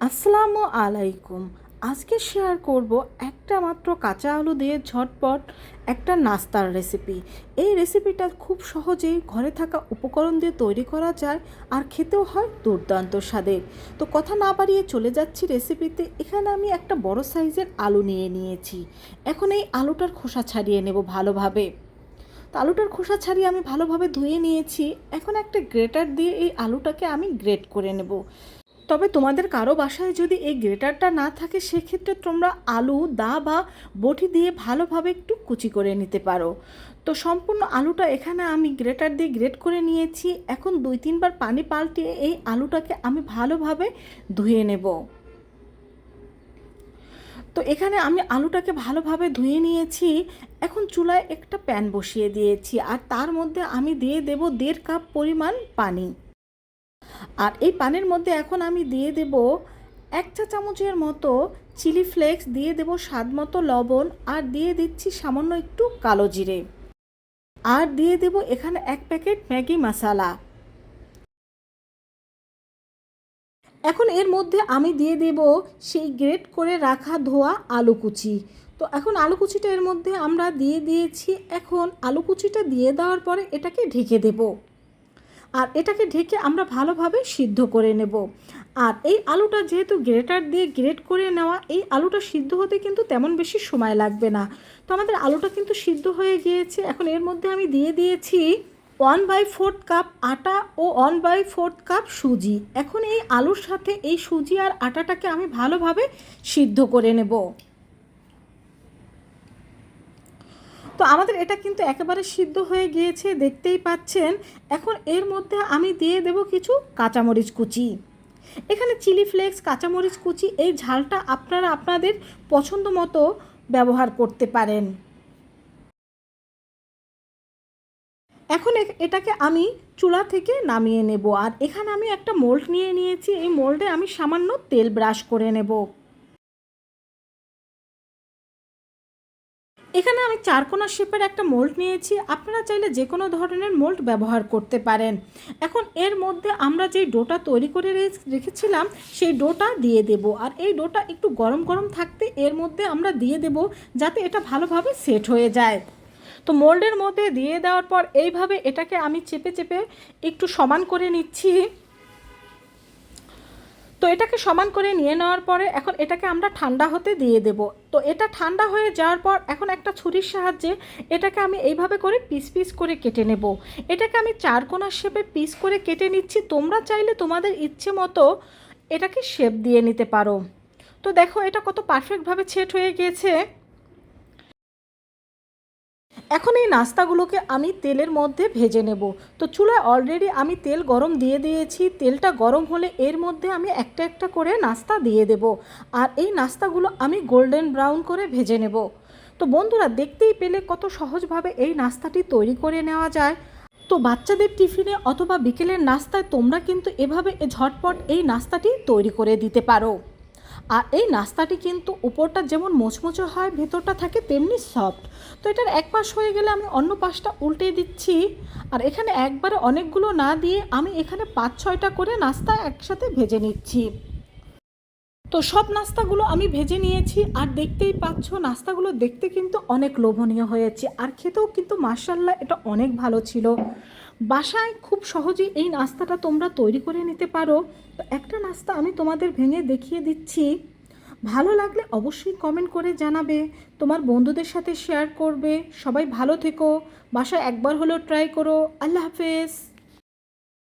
আসসালামু আলাইকুম। আজকে শেয়ার করব একটা মাত্র কাঁচা আলু দিয়ে ঝটপট একটা নাস্তার রেসিপি। এই রেসিপিটা খুব সহজেই ঘরে থাকা উপকরণ দিয়ে তৈরি করা যায় আর খেতেও হয় দুর্দান্ত স্বাদের। তো কথা না বাড়িয়ে চলে যাচ্ছি রেসিপিতে। এখানে আমি একটা বড় সাইজের আলু নিয়ে নিয়েছি। এখন এই আলুটার খোসা ছাড়িয়ে নেব ভালোভাবে। তো আলুটার খোসা ছাড়িয়ে আমি ভালোভাবে ধুয়ে নিয়েছি। এখন একটা গ্রেটার দিয়ে এই আলুটাকে আমি গ্রেট করে নেব। তবে তোমাদের কারো বাসায় যদি এই গ্রেটারটা না থাকে সেক্ষেত্রে তোমরা আলু দা বা বটি দিয়ে ভালোভাবে একটু কুচি করে নিতে পারো। তো সম্পূর্ণ আলুটা এখানে আমি গ্রেটার দিয়ে গ্রেট করে নিয়েছি। এখন 2-3 বার পানি পাল্টিয়ে এই আলুটাকে আমি ভালোভাবে ধুয়ে নেব। তো এখানে আমি আলুটাকে ভালোভাবে ধুয়ে নিয়েছি। এখন চুলায় একটা প্যান বসিয়ে দিয়েছি আর তার মধ্যে আমি দিয়ে দেব 1.5 কাপ পরিমাণ পানি। আর এই পানির মধ্যে এখন আমি দিয়ে দেব 1 চা চামচের মতো চিলি ফ্লেক্স, দিয়ে দেব স্বাদ মতো লবণ, আর দিয়ে দিচ্ছি সামান্য একটু কালো জিরে, আর দিয়ে দেব এখানে 1 প্যাকেট ম্যাগি মশলা। এখন এর মধ্যে আমি দিয়ে দেব সেই গ্রেট করে রাখা ধোয়া আলু কুচি। তো এখন আলু কুচিটা এর মধ্যে আমরা দিয়ে দিয়েছি। এখন আলু কুচিটা দিয়ে দেওয়ার পরে এটাকে ঢেকে দেব, আর এটাকে ঢেকে আমরা ভালোভাবে সিদ্ধ করে নেব। আর এই আলুটা যেহেতু গ্রেটার দিয়ে গ্রেট করে নেওয়া, এই আলুটা সিদ্ধ হতে কিন্তু তেমন বেশি সময় লাগবে না। তো আমাদের আলুটা কিন্তু সিদ্ধ হয়ে গিয়েছে। এখন এর মধ্যে আমি দিয়ে দিয়েছি 1/4 কাপ আটা ও 1/4 কাপ সুজি। এখন এই আলুর সাথে এই সুজি আর আটাটাকে আমি ভালোভাবে সিদ্ধ করে নেব। তো আমাদের এটা কিন্তু একেবারে সিদ্ধ হয়ে গিয়েছে, দেখতেই পাচ্ছেন। এখন এর মধ্যে আমি দিয়ে দেব কিছু কাঁচামরিচ কুচি। এখানে চিলি ফ্লেক্স, কাঁচামরিচ কুচি, এই ঝালটা আপনারা আপনাদের পছন্দ মতো ব্যবহার করতে পারেন। এখন এটাকে আমি চুলা থেকে নামিয়ে নেব। আর এখানে আমি একটা মোল্ড নিয়ে নিয়েছি। এই মোল্ডে আমি সামান্য তেল ব্রাশ করে নেব। এখানে আমি 4 কোণা শেপের একটা মোল্ড নিয়েছি। আপনারা চাইলে যে কোনো ধরনের মোল্ড ব্যবহার করতে পারেন। এখন এর মধ্যে আমরা যে ডোটা তৈরি করে রেখেছিলাম সেই ডোটা দিয়ে দেব। আর এই ডোটা একটু গরম গরম থাকতে এর মধ্যে আমরা দিয়ে দেব, যাতে এটা ভালোভাবে সেট হয়ে যায়। তো মোল্ডের মধ্যে দিয়ে দেওয়ার পর এইভাবে এটাকে আমি চেপে চেপে একটু সমান করে নিচ্ছি। তো এটাকে সমান করে নিয়ে নেওয়ার পরে এখন এটাকে আমরা ঠান্ডা হতে দিয়ে দেব। তো এটা ঠান্ডা হয়ে যাওয়ার পর এখন একটা ছুরির সাহায্যে এটাকে আমি এইভাবে করে পিস পিস করে কেটে নেব। এটাকে আমি 4 কোণা শেপে পিস করে কেটে নিচ্ছি। তোমরা চাইলে তোমাদের ইচ্ছে মতো এটাকে শেপ দিয়ে নিতে পারো। তো দেখো এটা কত পারফেক্টভাবে সেট হয়ে গিয়েছে। এখন এই নাস্তাগুলোকে আমি তেলের মধ্যে ভেজে নেব। তো চুলায় অলরেডি আমি তেল গরম দিয়ে দিয়েছি। তেলটা গরম হলে এর মধ্যে আমি একটা একটা করে নাস্তা দিয়ে দেব। আর এই নাস্তাগুলো আমি গোল্ডেন ব্রাউন করে ভেজে নেব। তো বন্ধুরা, দেখতেই পেলে কত সহজভাবে এই নাস্তাটি তৈরি করে নেওয়া যায়। তো বাচ্চাদের টিফিনে অথবা বিকেলের নাস্তায় তোমরা কিন্তু এভাবে ঝটপট এই নাস্তাটি তৈরি করে দিতে পারো। আর এই নাস্তাটি কিন্তু উপরটা যেমন মোচমোচে হয়, ভেতরটা থাকে তেমনি সফট। তো এটার এক পাশ হয়ে গেলে আমি অন্য পাশটা উল্টে দিচ্ছি। আর এখানে একবারে অনেকগুলো না দিয়ে আমি এখানে 5-6টা করে নাস্তা একসাথে ভেজে নিচ্ছি। তো সব নাস্তাগুলো আমি ভেজে নিয়েছি। আর দেখতেই পাচ্ছ নাস্তাগুলো দেখতে কিন্তু অনেক লোভনীয় হয়েছে, আর খেতেও কিন্তু মাশাআল্লাহ এটা অনেক ভালো ছিল। বাসায় খুব সহজেই এই নাস্তাটা তোমরা তৈরি করে নিতে পারো। তো একটা নাস্তা আমি তোমাদের ভেঙে দেখিয়ে দিচ্ছি। ভালো লাগলে অবশ্যই কমেন্ট করে জানাবে, তোমার বন্ধুদের সাথে শেয়ার করবে। সবাই ভালো থেকো, বাসায় একবার হলেও ট্রাই করো। আল্লাহ হাফেজ।